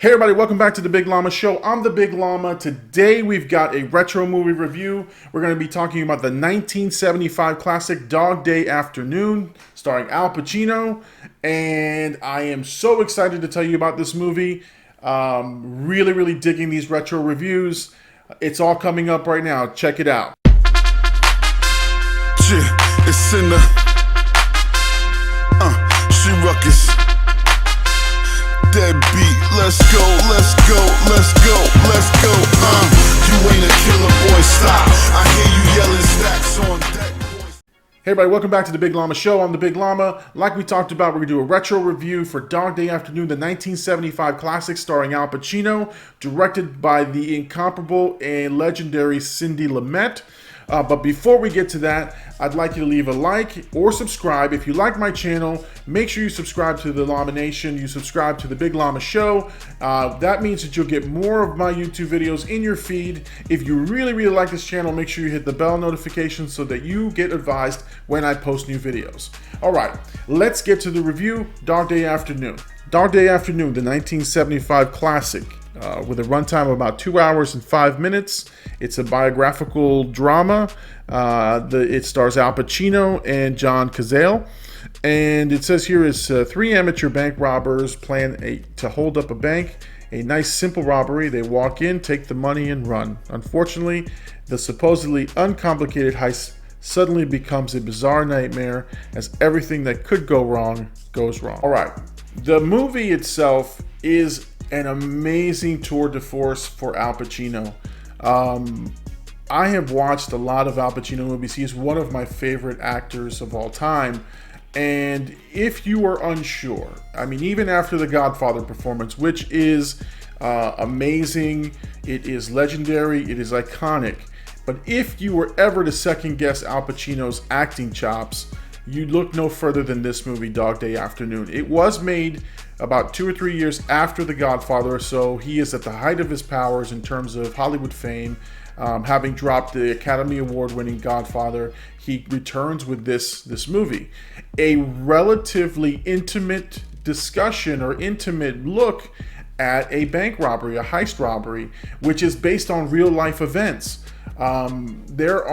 Hey everybody, welcome back to the Big Llama Show. I'm the Big Llama. Today we've got a retro movie review. We're going to be talking about the 1975 classic Dog Day Afternoon, starring Al Pacino. And I am so excited to tell you about this movie. Really digging these retro reviews. It's all coming up right now. Check it out. It's SINA. She ruckus. Deadbeat, let's go. You ain't a killer boy, stop. I hear you yelling stacks on deck, boys. Hey everybody, welcome back to the Big Llama Show. I'm the Big Llama. Like we talked about, we're going to do a retro review for Dog Day Afternoon, the 1975 classic starring Al Pacino, directed by the incomparable and legendary Sidney Lumet. But before we get to that, I'd like you to leave a like or subscribe. If you like my channel, make sure you subscribe to the Llama Nation. You subscribe to the Big Llama Show. That means that you'll get more of my YouTube videos in your feed. If you really like this channel, make sure you hit the bell notification so that you get advised when I post new videos. All right, let's get to the review. Dog Day Afternoon. Dog Day Afternoon, the 1975 classic. With a runtime of about 2 hours and 5 minutes. It's a biographical drama. It stars Al Pacino and John Cazale. And it says here is three amateur bank robbers plan to hold up a bank. A nice simple robbery. They walk in, take the money, and run. Unfortunately, the supposedly uncomplicated heist suddenly becomes a bizarre nightmare as everything that could go wrong goes wrong. All right. The movie itself is an amazing tour de force for Al Pacino. I have watched a lot of Al Pacino movies. He's one of my favorite actors of all time. And if you are unsure, I mean, even after the Godfather performance, which is amazing, it is legendary, it is iconic. But if you were ever to second guess Al Pacino's acting chops, you look no further than this movie, Dog Day Afternoon. It was made about 2 or 3 years after The Godfather, so he is at the height of his powers in terms of Hollywood fame. Having dropped the Academy Award-winning Godfather, he returns with this movie. A relatively intimate discussion or intimate look at a bank robbery, a heist robbery, which is based on real-life events. There's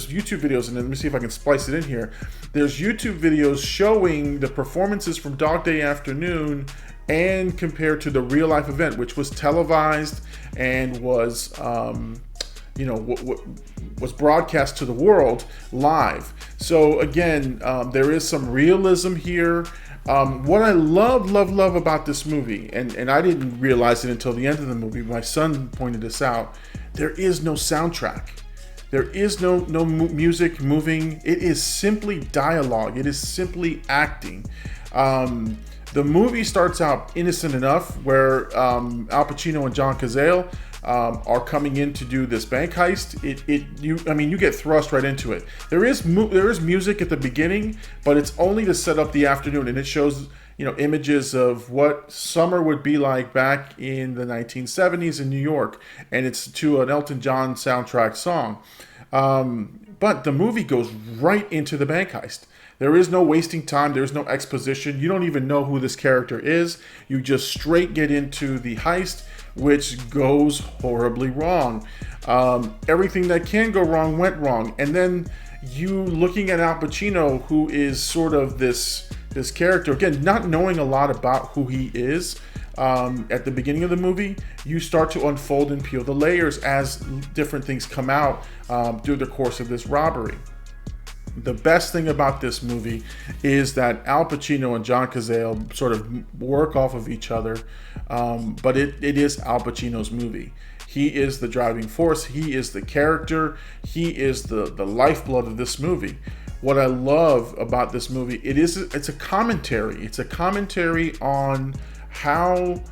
YouTube videos, and let me see if I can splice it in here. There's YouTube videos showing the performances from Dog Day Afternoon and compared to the real life event, which was televised and was, was broadcast to the world live. So again, there is some realism here. What I love about this movie, and I didn't realize it until the end of the movie, my son pointed this out, there is no soundtrack. There is no music moving. It is simply dialogue. It is simply acting. The movie starts out innocent enough where Al Pacino and John Cazale are coming in to do this bank heist. You get thrust right into it. There is music at the beginning, but it's only to set up the afternoon, and it shows images of what summer would be like back in the 1970s in New York, and it's to an Elton John soundtrack song. But the movie goes right into the bank heist. There is no wasting time. There's no exposition. You don't even know who this character is. You just straight get into the heist, which goes horribly wrong. Everything that can go wrong went wrong. And then you looking at Al Pacino, who is sort of this character, again, not knowing a lot about who he is. At the beginning of the movie, you start to unfold and peel the layers as different things come out through the course of this robbery. The best thing about this movie is that Al Pacino and John Cazale sort of work off of each other, but it is Al Pacino's movie. He is the driving force. He is the character. He is the lifeblood of this movie. What I love about this movie, it's a commentary. It's a commentary on how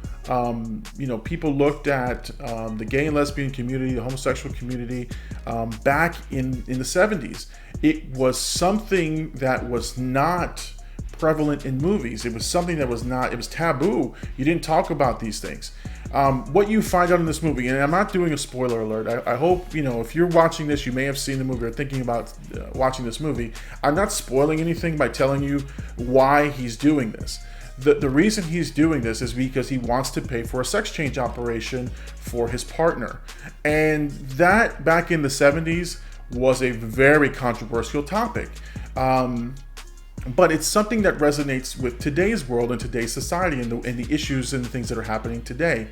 people looked at the gay and lesbian community, the homosexual community back in the 70s. It was something that was not prevalent in movies. It was something that it was taboo. You didn't talk about these things. What you find out in this movie, and I'm not doing a spoiler alert. I hope, if you're watching this, you may have seen the movie or thinking about watching this movie. I'm not spoiling anything by telling you why he's doing this. The reason he's doing this is because he wants to pay for a sex change operation for his partner. And that, back in the 70s, was a very controversial topic. But it's something that resonates with today's world and today's society, and the issues and the things that are happening today.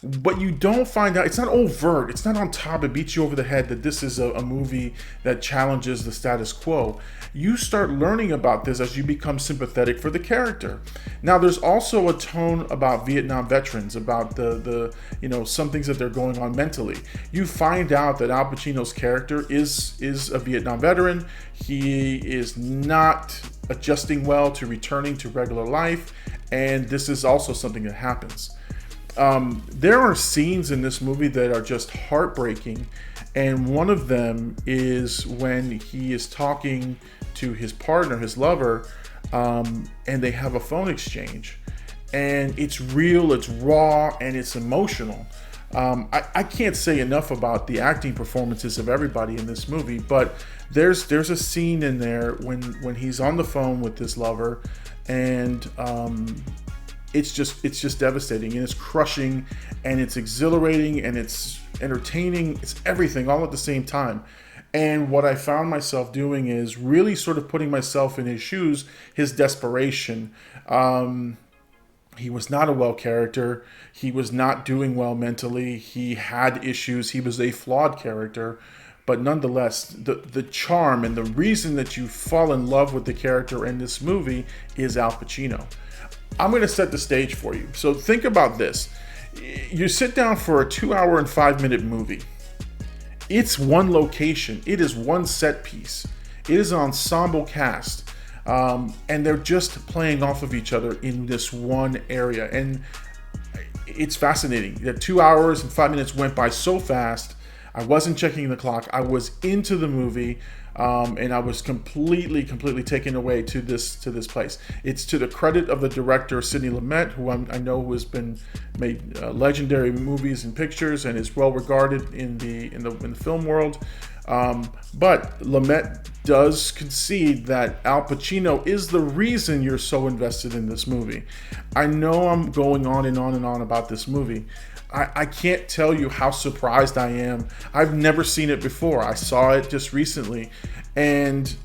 But you don't find out, it's not overt, it's not on top, it beats you over the head that this is a movie that challenges the status quo. You start learning about this as you become sympathetic for the character. Now, there's also a tone about Vietnam veterans, about the some things that they're going on mentally. You find out that Al Pacino's character is a Vietnam veteran. He is not adjusting well to returning to regular life, and this is also something that happens. There are scenes in this movie that are just heartbreaking, and one of them is when he is talking to his partner, his lover, and they have a phone exchange, and it's real, it's raw, and it's emotional. I can't say enough about the acting performances of everybody in this movie, but there's a scene in there when he's on the phone with his lover, and it's just devastating, and it's crushing, and it's exhilarating, and it's entertaining. It's everything all at the same time. And what I found myself doing is really sort of putting myself in his shoes, his desperation. He was not a well character. He was not doing well mentally. He had issues. He was a flawed character. But nonetheless, the charm and the reason that you fall in love with the character in this movie is Al Pacino. I'm going to set the stage for you. So think about this. You sit down for a 2-hour and 5-minute movie. It's one location. It is one set piece. It is an ensemble cast. And they're just playing off of each other in this one area. And it's fascinating that 2 hours and 5 minutes went by so fast. I wasn't checking the clock. I was into the movie. And I was completely taken away to this place. It's to the credit of the director Sidney Lumet, who I know who has been made legendary movies and pictures and is well regarded in the film world. But Lumet does concede that Al Pacino is the reason you're so invested in this movie. I know I'm going on and on and on about this movie. I can't tell you how surprised I am. I've never seen it before. I saw it just recently. And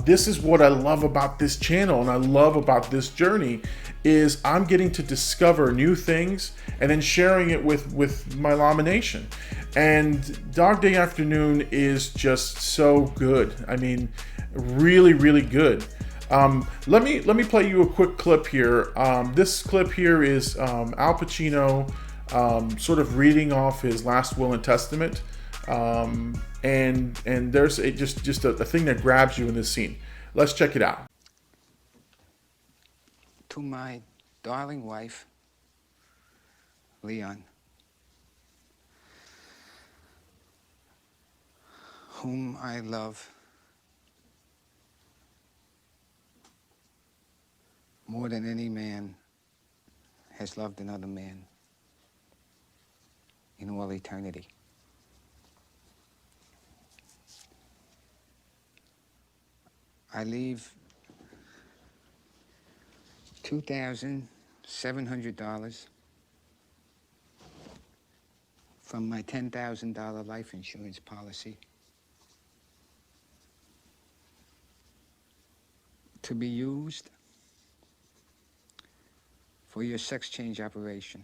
this is what I love about this channel, and I love about this journey, is I'm getting to discover new things and then sharing it with my Llama Nation. And Dog Day Afternoon is just so good. I mean, really good. Let me play you a quick clip here. This clip here is Al Pacino sort of reading off his last will and testament, and there's just a thing that grabs you in this scene. Let's check it out. To my darling wife, Leon, whom I love more than any man has loved another man in all eternity. I leave $2,700 from my $10,000 life insurance policy to be used for your sex change operation.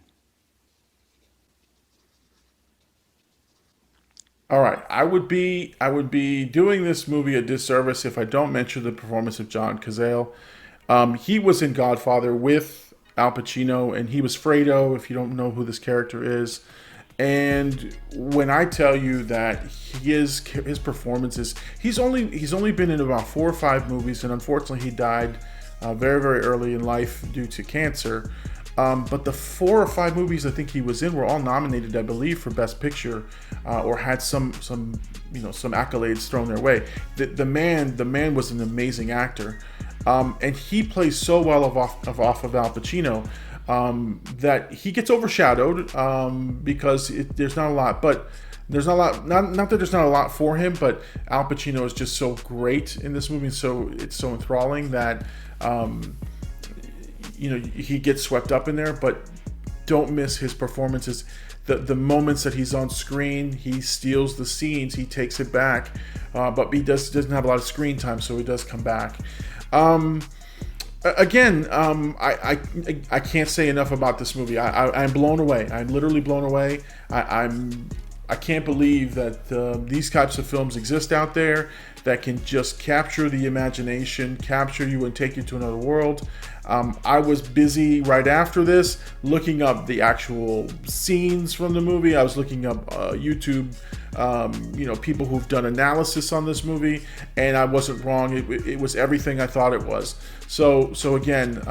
All right, I would be doing this movie a disservice if I don't mention the performance of John Cazale. He was in Godfather with Al Pacino, and he was Fredo, if you don't know who this character is. And when I tell you that his performances, he's only been in about 4 or 5 movies, and unfortunately he died very early in life due to cancer. But the 4 or 5 movies I think he was in were all nominated, I believe, for Best Picture, or had some accolades thrown their way. The man was an amazing actor, and he plays so well off of Al Pacino that he gets overshadowed because there's not a lot. But there's not a lot. Not that there's not a lot for him, but Al Pacino is just so great in this movie, so it's so enthralling that he gets swept up in there, but don't miss his performances. The moments that he's on screen, he steals the scenes, he takes it back, but he doesn't have a lot of screen time, so he does come back. Again, I can't say enough about this movie. I'm blown away. I'm literally blown away. I can't believe that these types of films exist out there that can just capture the imagination, capture you and take you to another world. I was busy right after this looking up the actual scenes from the movie. I was looking up YouTube, people who've done analysis on this movie, and I wasn't wrong. It was everything I thought it was. So again,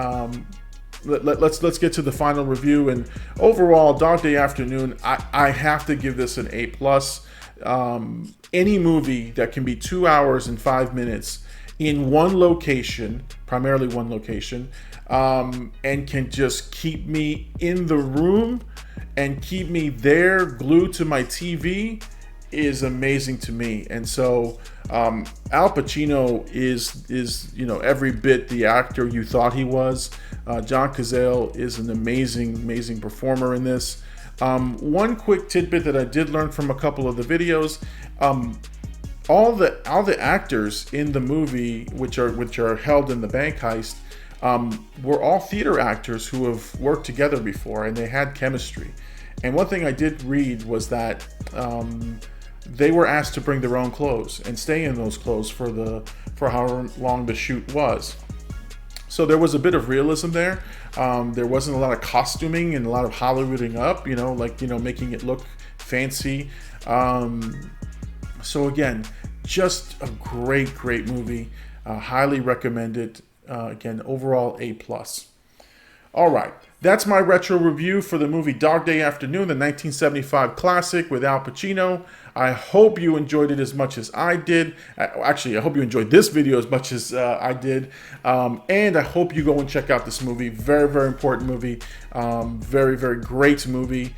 let's get to the final review. And overall, Dog Day Afternoon, I have to give this an A+. Any movie that can be 2 hours and 5 minutes in one location, primarily one location, and can just keep me in the room and keep me there glued to my TV is amazing to me. And so Al Pacino is every bit the actor you thought he was. John Cazale is an amazing performer in this. One quick tidbit that I did learn from a couple of the videos: all the actors in the movie, which are held in the bank heist, were all theater actors who have worked together before, and they had chemistry. And one thing I did read was that they were asked to bring their own clothes and stay in those clothes for however long the shoot was. So there was a bit of realism there. There wasn't a lot of costuming and a lot of Hollywooding up, making it look fancy. So again, just a great movie. Highly recommend it. Again, overall A+. All right, that's my retro review for the movie Dog Day Afternoon, the 1975 classic with Al Pacino. I hope you enjoyed it as much as I did. Actually, I hope you enjoyed this video as much as I did. And I hope you go and check out this movie. Very important movie. Very great movie.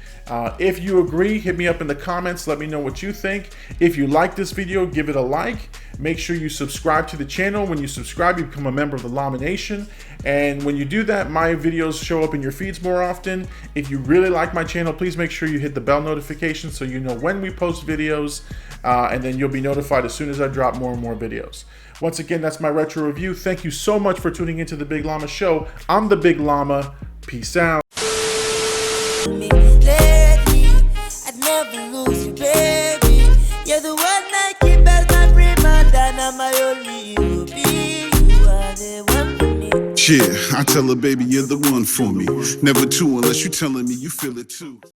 If you agree, hit me up in the comments. Let me know what you think. If you like this video, give it a like. Make sure you subscribe to the channel. When you subscribe, you become a member of the Llama Nation. And when you do that, my videos show up in your feeds more often. If you really like my channel, please make sure you hit the bell notification so you know when we post videos, and then you'll be notified as soon as I drop more and more videos. Once again, that's my retro review. Thank you so much for tuning into the Big Llama Show. I'm the Big Llama. Peace out. Yeah, I tell her, baby, you're the one for me. Never two unless you telling me you feel it too.